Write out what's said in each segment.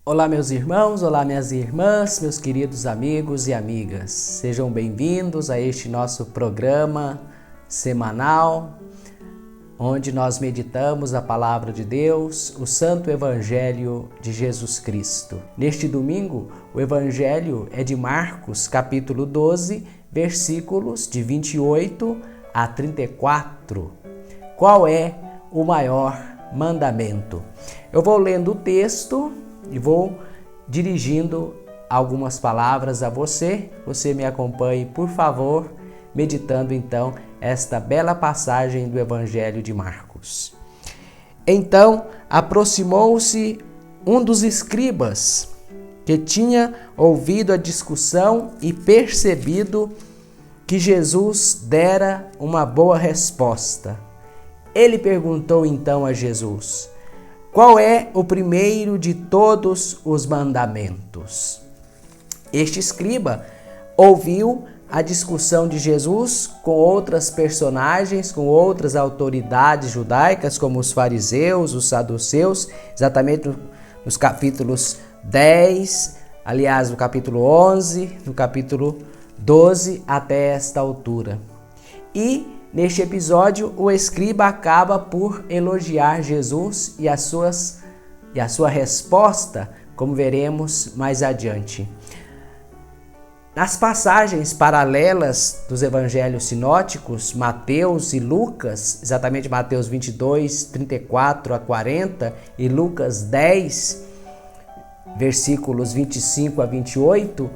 Olá, meus irmãos, olá, minhas irmãs, meus queridos amigos e amigas. Sejam bem-vindos a este nosso programa semanal, onde nós meditamos a Palavra de Deus, o Santo Evangelho de Jesus Cristo. Neste domingo, o Evangelho é de Marcos, capítulo 12, versículos de 28 a 34. Qual é o maior mandamento? Eu vou lendo o texto e vou dirigindo algumas palavras a você. Você me acompanhe, por favor, meditando então esta bela passagem do Evangelho de Marcos. Então aproximou-se um dos escribas que tinha ouvido a discussão e percebido que Jesus dera uma boa resposta. Ele perguntou então a Jesus: qual é o primeiro de todos os mandamentos? Este escriba ouviu a discussão de Jesus com outras personagens, com outras autoridades judaicas, como os fariseus, os saduceus, exatamente nos capítulos 10, aliás, no capítulo 11, no capítulo 12, até esta altura. E neste episódio, o escriba acaba por elogiar Jesus e a sua resposta, como veremos mais adiante. Nas passagens paralelas dos evangelhos sinóticos, Mateus e Lucas, exatamente Mateus 22, 34 a 40 e Lucas 10, versículos 25 a 28,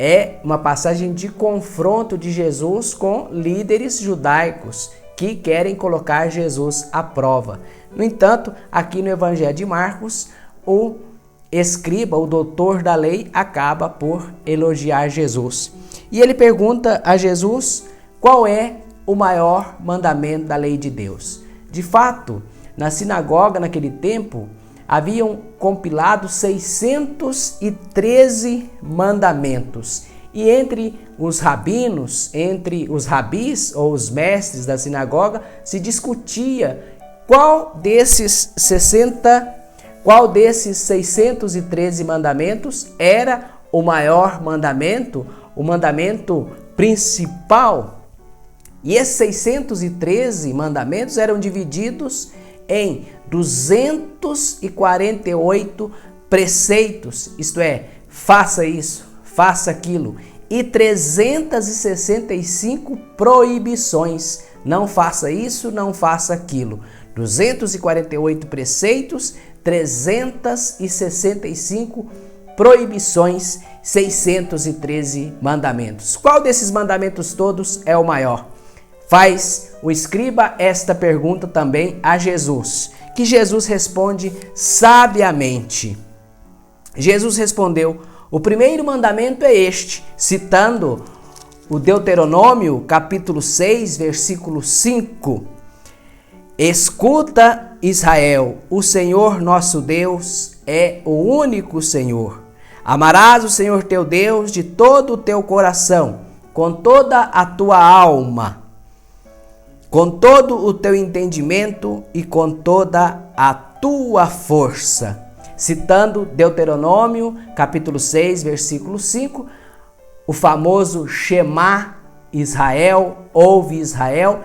é uma passagem de confronto de Jesus com líderes judaicos que querem colocar Jesus à prova. No entanto, aqui no Evangelho de Marcos, o escriba, o doutor da lei, acaba por elogiar Jesus. E ele pergunta a Jesus qual é o maior mandamento da lei de Deus. De fato, na sinagoga naquele tempo, haviam compilado 613 mandamentos. E entre os rabinos, entre os rabis ou os mestres da sinagoga, se discutia qual desses 613 mandamentos era o maior mandamento, o mandamento principal. E esses 613 mandamentos eram divididos em 248 preceitos, isto é, faça isso, faça aquilo, e 365 proibições, não faça isso, não faça aquilo. 248 preceitos, 365 proibições, 613 mandamentos. Qual desses mandamentos todos é o maior? Faz o escriba esta pergunta também a Jesus, que Jesus responde sabiamente. Jesus respondeu: o primeiro mandamento é este, citando o Deuteronômio, capítulo 6, versículo 5. Escuta, Israel, o Senhor nosso Deus é o único Senhor. Amarás o Senhor teu Deus de todo o teu coração, com toda a tua alma, com todo o teu entendimento e com toda a tua força. Citando Deuteronômio, capítulo 6, versículo 5, o famoso Shema Israel, ouve Israel,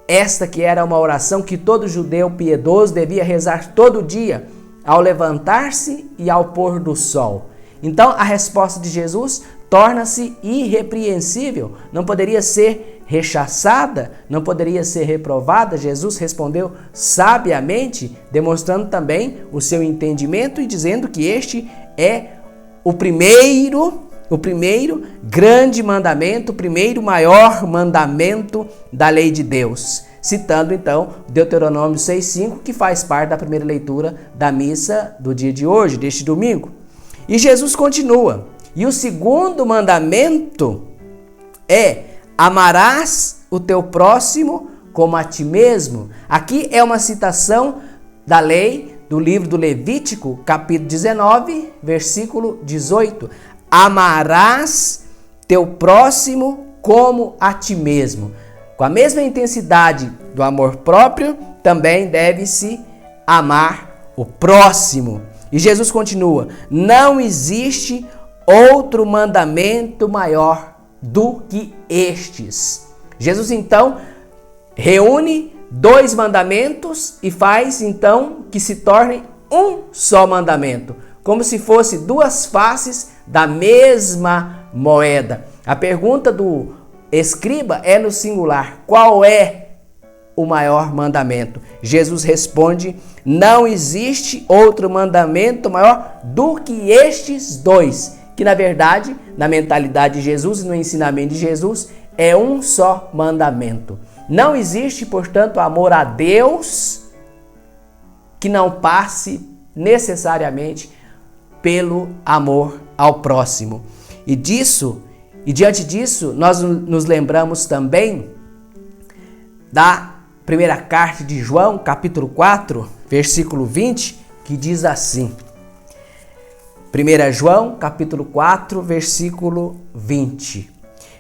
esta que era uma oração que todo judeu piedoso devia rezar todo dia, ao levantar-se e ao pôr do sol. Então a resposta de Jesus torna-se irrepreensível, não poderia ser rechaçada, não poderia ser reprovada. Jesus respondeu sabiamente, demonstrando também o seu entendimento e dizendo que este é o primeiro grande mandamento, o primeiro maior mandamento da lei de Deus. Citando então Deuteronômio 6,5, que faz parte da primeira leitura da missa do dia de hoje, deste domingo. E Jesus continua: e o segundo mandamento é: amarás o teu próximo como a ti mesmo. Aqui é uma citação da lei do livro do Levítico, capítulo 19, versículo 18. Amarás teu próximo como a ti mesmo. Com a mesma intensidade do amor próprio, também deve-se amar o próximo. E Jesus continua: não existe outro mandamento maior do que estes. Jesus então reúne dois mandamentos e faz então que se tornem um só mandamento, como se fosse duas faces da mesma moeda. A pergunta do escriba é no singular: qual é o maior mandamento? Jesus responde: não existe outro mandamento maior do que estes dois, que na verdade, na mentalidade de Jesus e no ensinamento de Jesus, é um só mandamento. Não existe, portanto, amor a Deus que não passe necessariamente pelo amor ao próximo. E diante disso, nós nos lembramos também da primeira carta de João, capítulo 4, versículo 20, que diz assim: 1 João, capítulo 4, versículo 20.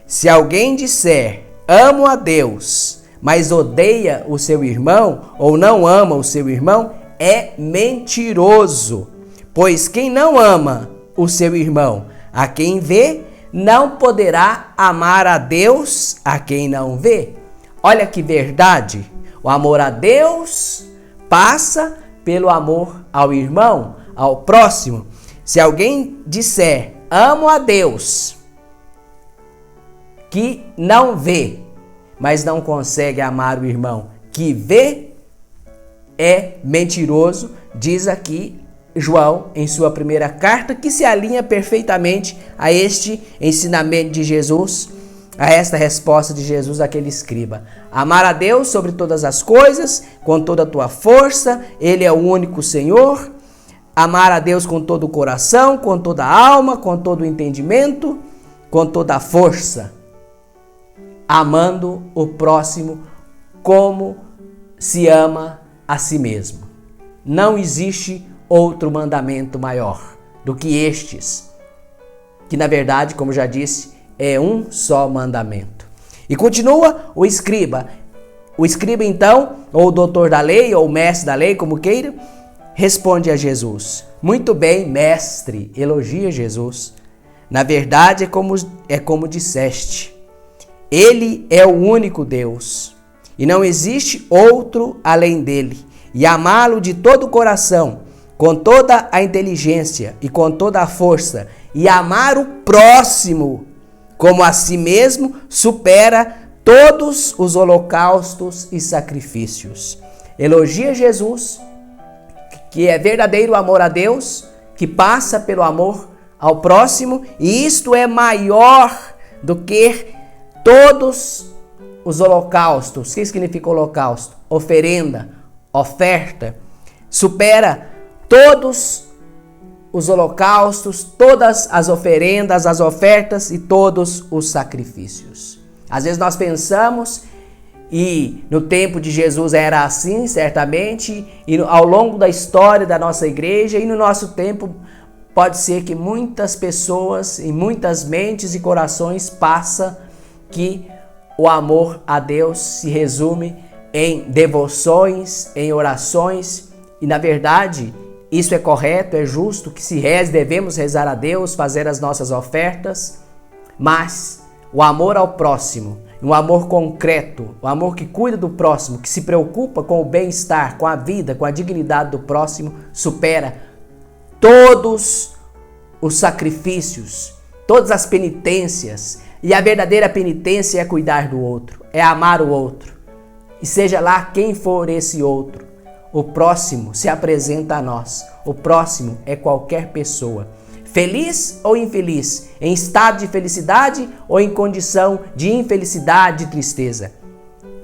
Se alguém disser, amo a Deus, mas odeia o seu irmão, ou não ama o seu irmão, é mentiroso. Pois quem não ama o seu irmão, a quem vê, não poderá amar a Deus a quem não vê. Olha que verdade! O amor a Deus passa pelo amor ao irmão, ao próximo. Se alguém disser, amo a Deus, que não vê, mas não consegue amar o irmão que vê, é mentiroso, diz aqui João em sua primeira carta, que se alinha perfeitamente a este ensinamento de Jesus, a esta resposta de Jesus àquele escriba. Amar a Deus sobre todas as coisas, com toda a tua força, Ele é o único Senhor. Amar a Deus com todo o coração, com toda a alma, com todo o entendimento, com toda a força. Amando o próximo como se ama a si mesmo. Não existe outro mandamento maior do que estes, que na verdade, como já disse, é um só mandamento. E continua o escriba. O escriba então, ou o doutor da lei, ou o mestre da lei, como queira, responde a Jesus: muito bem, mestre, elogia Jesus. Na verdade é como disseste. Ele é o único Deus, e não existe outro além dele. E amá-lo de todo o coração, com toda a inteligência e com toda a força, e amar o próximo como a si mesmo, supera todos os holocaustos e sacrifícios. Elogia Jesus, que é verdadeiro amor a Deus, que passa pelo amor ao próximo, e isto é maior do que todos os holocaustos. O que significa holocausto? Oferenda, oferta. Supera todos os holocaustos, todas as oferendas, as ofertas e todos os sacrifícios. Às vezes nós pensamos, e no tempo de Jesus era assim, certamente, e ao longo da história da nossa igreja e no nosso tempo, pode ser que muitas pessoas, em muitas mentes e corações, passa que o amor a Deus se resume em devoções, em orações, e na verdade isso é correto, é justo que se reze, devemos rezar a Deus, fazer as nossas ofertas, mas o amor ao próximo, um amor concreto, o amor que cuida do próximo, que se preocupa com o bem-estar, com a vida, com a dignidade do próximo, supera todos os sacrifícios, todas as penitências. E a verdadeira penitência é cuidar do outro, é amar o outro. E seja lá quem for esse outro, o próximo se apresenta a nós. O próximo é qualquer pessoa, feliz ou infeliz, em estado de felicidade ou em condição de infelicidade e tristeza.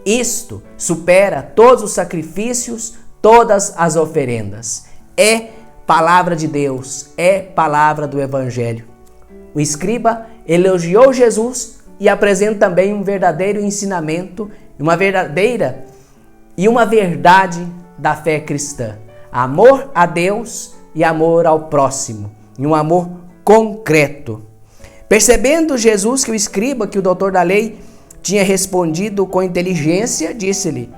Isto supera todos os sacrifícios, todas as oferendas. É palavra de Deus, é palavra do Evangelho. O escriba elogiou Jesus e apresenta também um verdadeiro ensinamento, uma verdade da fé cristã. Amor a Deus e amor ao próximo, e um amor concreto. Percebendo Jesus que o escriba, que o doutor da lei, tinha respondido com inteligência, disse-lhe: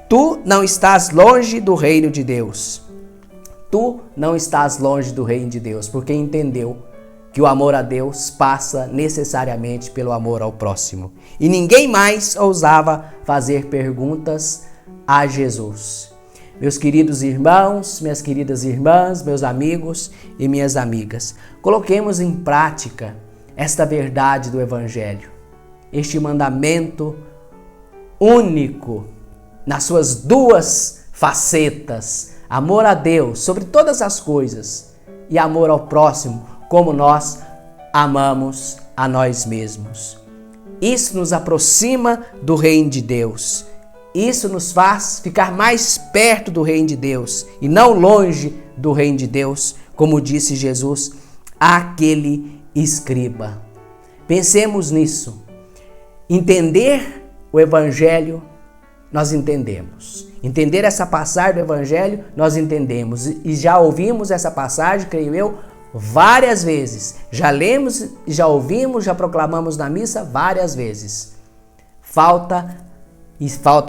tu não estás longe do reino de Deus. tu não estás longe do reino de Deus, porque entendeu que o amor a Deus passa necessariamente pelo amor ao próximo. E ninguém mais ousava fazer perguntas a Jesus. Meus queridos irmãos, minhas queridas irmãs, meus amigos e minhas amigas, coloquemos em prática esta verdade do Evangelho, este mandamento único nas suas duas facetas, amor a Deus sobre todas as coisas e amor ao próximo como nós amamos a nós mesmos. Isso nos aproxima do reino de Deus. Isso nos faz ficar mais perto do reino de Deus e não longe do reino de Deus, como disse Jesus àquele escriba. Pensemos nisso. Entender o Evangelho, nós entendemos. Entender essa passagem do Evangelho, nós entendemos. E já ouvimos essa passagem, creio eu, várias vezes. Já lemos, já ouvimos, já proclamamos na missa várias vezes. Falta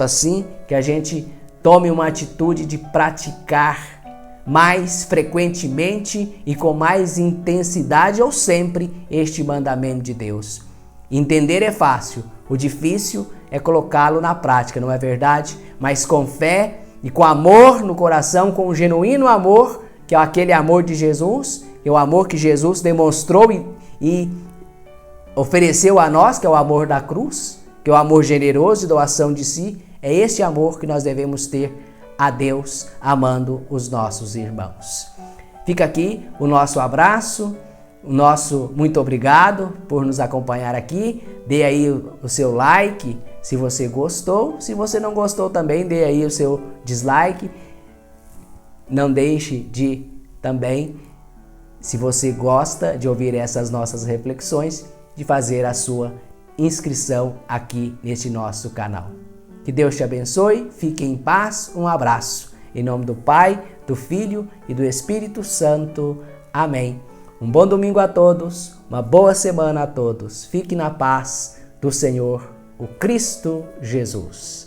sim que a gente tome uma atitude de praticar mais frequentemente e com mais intensidade ou sempre este mandamento de Deus. Entender é fácil, o difícil é colocá-lo na prática, não é verdade? Mas com fé e com amor no coração, com um genuíno amor, que é aquele amor de Jesus, que é o amor que Jesus demonstrou e ofereceu a nós, que é o amor da cruz, que é o amor generoso de doação de si. É esse amor que nós devemos ter a Deus, amando os nossos irmãos. Fica aqui o nosso abraço, o nosso muito obrigado por nos acompanhar aqui. Dê aí o seu like se você gostou. Se você não gostou também, dê aí o seu dislike. Não deixe de também, se você gosta de ouvir essas nossas reflexões, de fazer a sua inscrição aqui neste nosso canal. Que Deus te abençoe, fique em paz, um abraço. Em nome do Pai, do Filho e do Espírito Santo. Amém. Um bom domingo a todos, uma boa semana a todos. Fique na paz do Senhor, o Cristo Jesus.